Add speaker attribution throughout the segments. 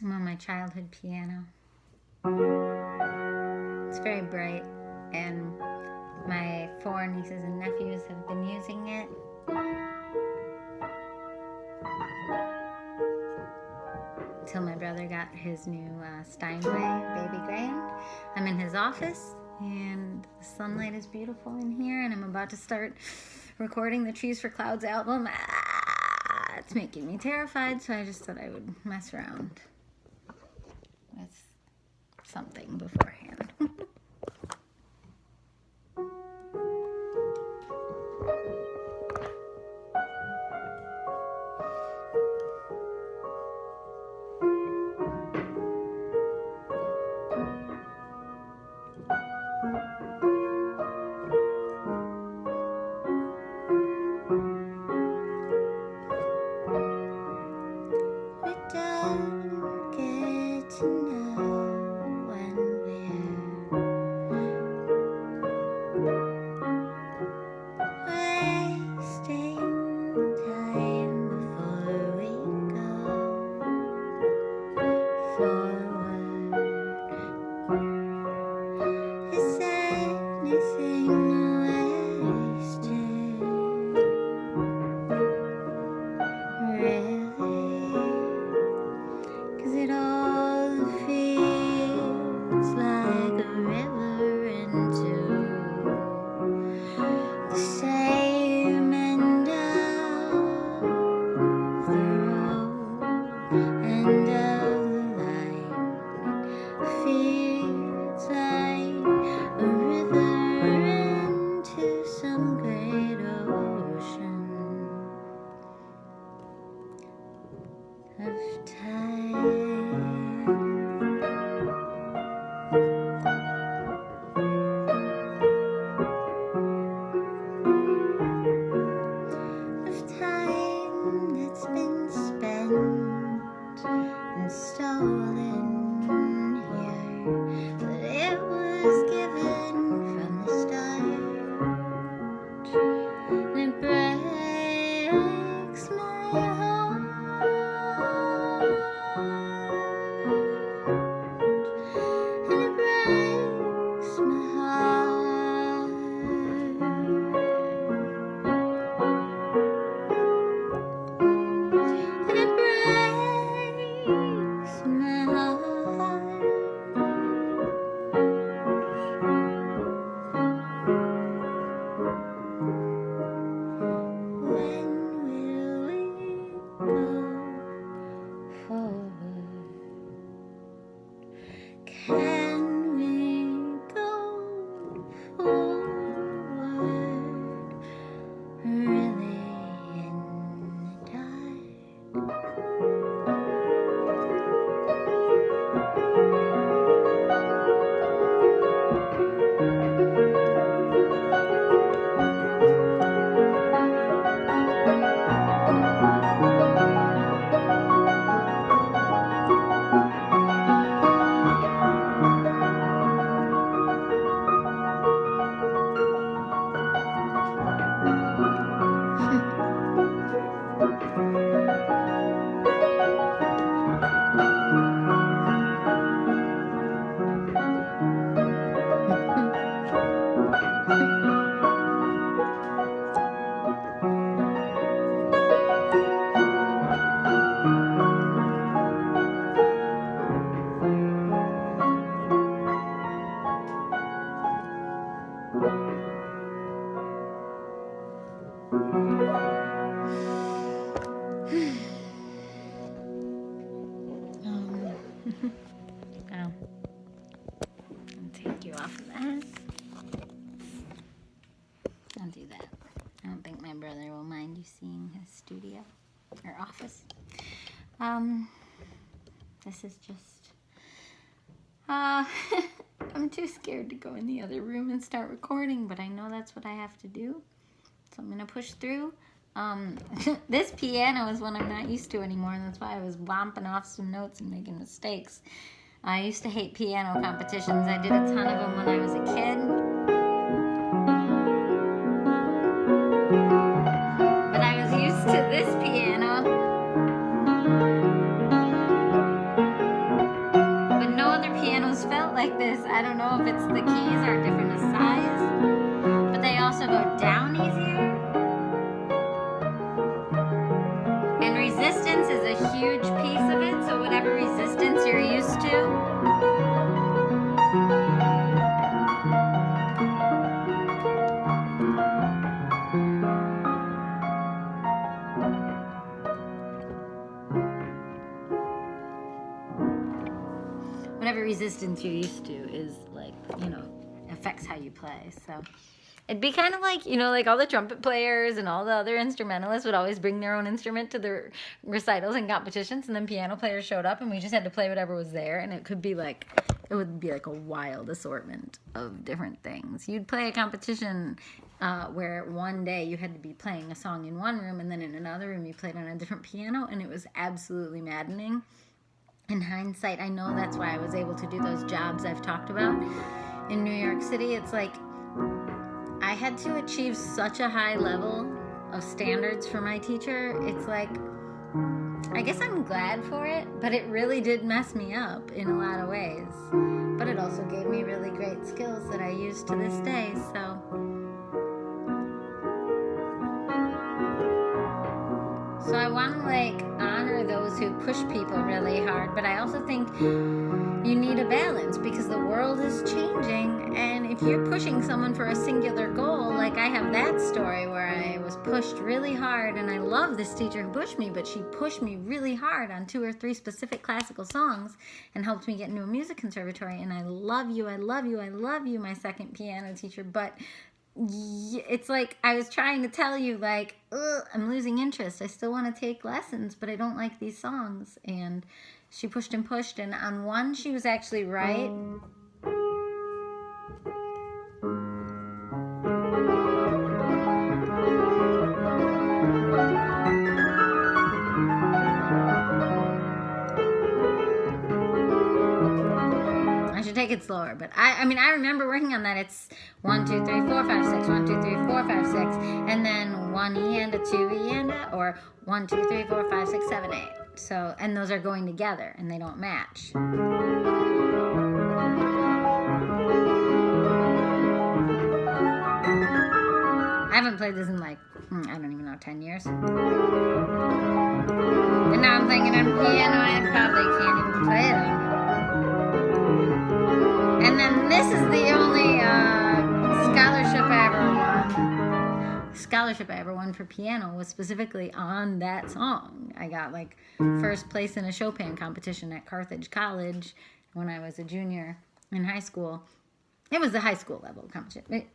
Speaker 1: I'm on my childhood piano. It's very bright, and my 4 nieces and nephews have been using it. Until my brother got his new Steinway baby grand. I'm in his office, and the sunlight is beautiful in here, and I'm about to start recording the Trees for Clouds album. It's making me terrified, so I just thought I would mess around with something beforehand. I'll do that. I don't think my brother will mind you seeing his studio or office. This is just, I'm too scared to go in the other room and start recording, but I know that's what I have to do. So I'm gonna push through. This piano is one I'm not used to anymore, and that's why I was womping off some notes and making mistakes. I used to hate piano competitions. I did a ton of them when I was a kid. But I was used to this piano. resistance is a huge piece of it, so whatever resistance you're used to. Whatever resistance you're used to is like, affects how you play. So it'd be kind of like, like all the trumpet players and all the other instrumentalists would always bring their own instrument to their recitals and competitions, and then piano players showed up and we just had to play whatever was there, and it would be like a wild assortment of different things. You'd play a competition where one day you had to be playing a song in one room, and then in another room you played on a different piano, and it was absolutely maddening. In hindsight, I know that's why I was able to do those jobs I've talked about in New York City. It's like I had to achieve such a high level of standards for my teacher. It's like, I guess I'm glad for it, but it really did mess me up in a lot of ways. But it also gave me really great skills that I use to this day, so I want to honor those who push people really hard, but I also think you need a balance because the world is changing, and if you're pushing someone for a singular goal, like I have that story where I was pushed really hard, and I love this teacher who pushed me, but she pushed me really hard on 2 or 3 specific classical songs and helped me get into a music conservatory, and I love you, my second piano teacher, but it's like I was trying to tell you, I'm losing interest. I still want to take lessons, but I don't like these songs. And she pushed and pushed, and on one she was actually right. Take it slower, but I remember working on that. It's 1 2 3 4 5 6, 1 2 3 4 5 6, and then 1 E and a 2 E and a, or 1 2 3 4 5 6 7 8. So, and those are going together and they don't match. I haven't played this in I don't even know, 10 years. And now I'm thinking on piano, I probably can't even play it. And then this is the only scholarship I ever won for piano was specifically on that song. I got first place in a Chopin competition at Carthage College when I was a junior in high school. It was the high school level competition,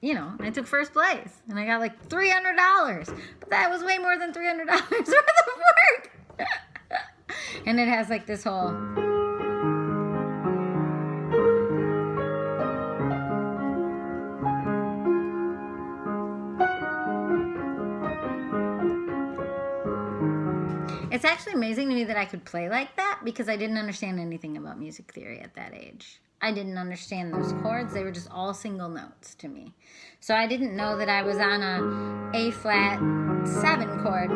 Speaker 1: I took first place, and I got $300, but that was way more than $300 worth of work. And it has this whole... It's actually amazing to me that I could play like that because I didn't understand anything about music theory at that age. I didn't understand those chords. They were just all single notes to me. So I didn't know that I was on a A-flat 7 chord.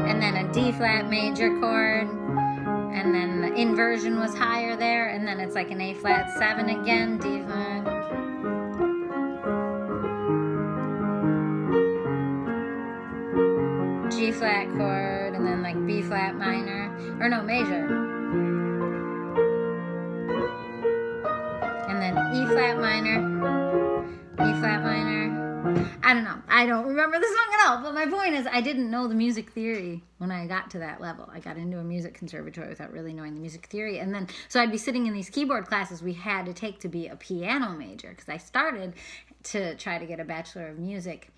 Speaker 1: And then a D-flat major chord. And then the inversion was higher there. And then it's an A-flat 7 again, D-flat. G-flat chord, and then B-flat minor, or no, major. And then E-flat minor, E-flat minor. I don't know. I don't remember the song at all, but my point is I didn't know the music theory when I got to that level. I got into a music conservatory without really knowing the music theory, and then, so I'd be sitting in these keyboard classes we had to take to be a piano major, because I started to try to get a Bachelor of Music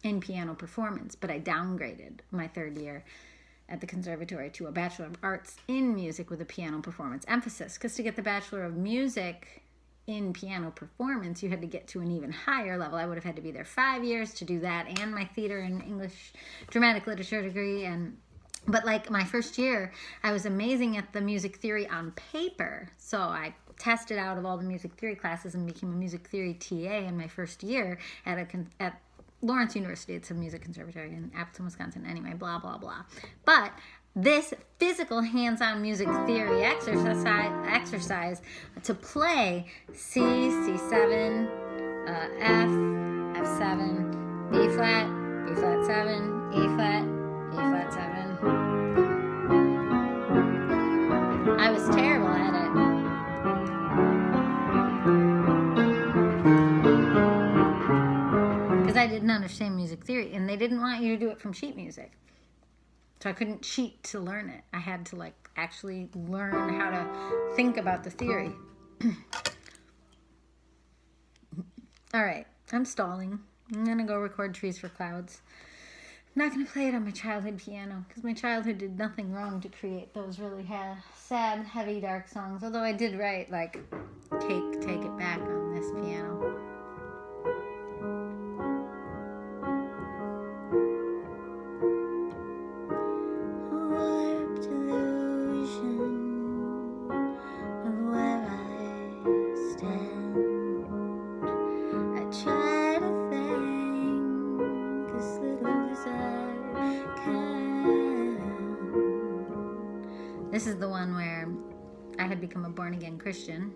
Speaker 1: in piano performance, but I downgraded my 3rd year at the conservatory to a Bachelor of Arts in Music with a piano performance emphasis, because to get the Bachelor of Music in piano performance, you had to get to an even higher level. I would have had to be there 5 years to do that, and my theater and English dramatic literature degree. But my first year, I was amazing at the music theory on paper, so I tested out of all the music theory classes and became a music theory TA in my first year at Lawrence University. It's a music conservatory in Appleton, Wisconsin. Anyway, blah, blah, blah. But this physical hands-on music theory exercise to play C, C7, F, F7, B, B flat, B flat 7, E flat, E flat 7. I was terrible at it. Because I didn't understand music theory, and they didn't want you to do it from sheet music. So I couldn't cheat to learn it. I had to like actually learn how to think about the theory. All right, I'm stalling. I'm gonna go record Trees for Clouds. I'm not gonna play it on my childhood piano because my childhood did nothing wrong to create those really sad, heavy, dark songs. Although I did write like Take It Back on this piano. This is the one where I had become a born-again Christian.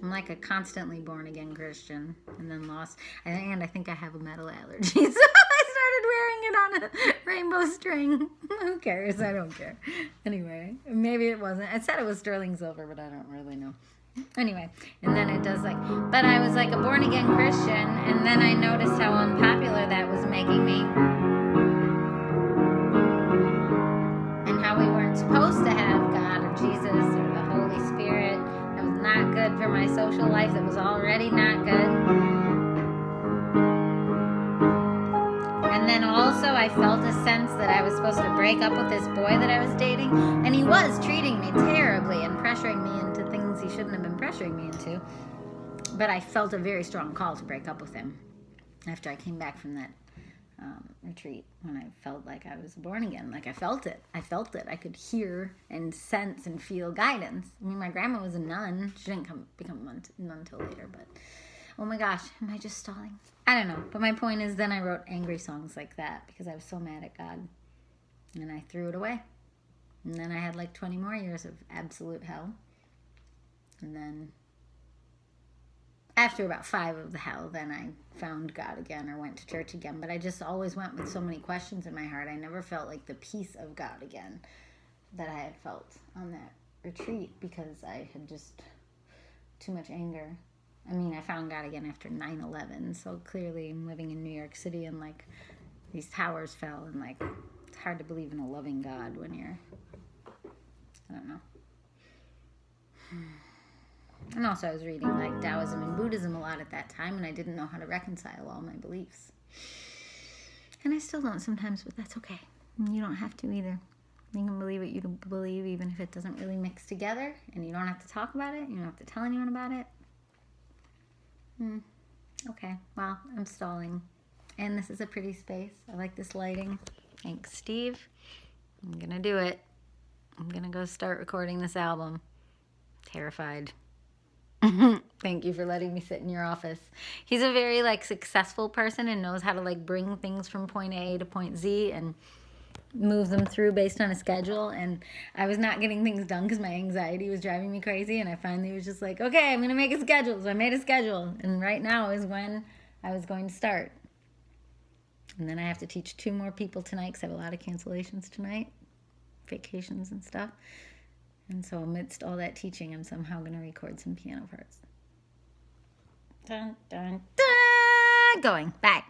Speaker 1: I'm like a constantly born-again Christian and then lost. And I think I have a metal allergy. So I started wearing it on a rainbow string. Who cares? I don't care. Anyway, maybe it wasn't. I said it was sterling silver, but I don't really know. Anyway, and then it does like, but I was like a born-again Christian, and then I noticed how unpopular that was making me. How we weren't supposed to have God or Jesus or the Holy Spirit. That was not good for my social life. That was already not good. And then also I felt a sense that I was supposed to break up with this boy that I was dating. And he was treating me terribly and pressuring me into things he shouldn't have been pressuring me into. But I felt a very strong call to break up with him after I came back from that retreat, when I felt like I was born again. Like I felt it. I could hear and sense and feel guidance. I mean, my grandma was a nun. She didn't become a nun till later, but oh my gosh, am I just stalling? I don't know. But my point is, then I wrote angry songs like that because I was so mad at God, and I threw it away. And then I had like 20 more years of absolute hell. And then after about 5 of the hell, then I found God again or went to church again. But I just always went with so many questions in my heart. I never felt like the peace of God again that I had felt on that retreat because I had just too much anger. I mean, I found God again after 9/11. So clearly I'm living in New York City and like these towers fell and like it's hard to believe in a loving God when you're, I don't know. And also I was reading like Taoism and Buddhism a lot at that time, and I didn't know how to reconcile all my beliefs. And I still don't sometimes, but that's okay. You don't have to either. You can believe what you believe even if it doesn't really mix together, and you don't have to talk about it. You don't have to tell anyone about it. Okay, well, I'm stalling. And this is a pretty space. I like this lighting. Thanks, Steve. I'm going to do it. I'm going to go start recording this album. Terrified. Thank you for letting me sit in your office. He's a very like successful person and knows how to like bring things from point A to point Z and move them through based on a schedule. And I was not getting things done because my anxiety was driving me crazy, and I finally was just like, okay, I'm gonna make a schedule. So I made a schedule, and right now is when I was going to start. And then I have to teach 2 more people tonight because I have a lot of cancellations tonight, vacations and stuff. And so amidst all that teaching, I'm somehow going to record some piano parts. Dun, dun, dun. Going. Bye.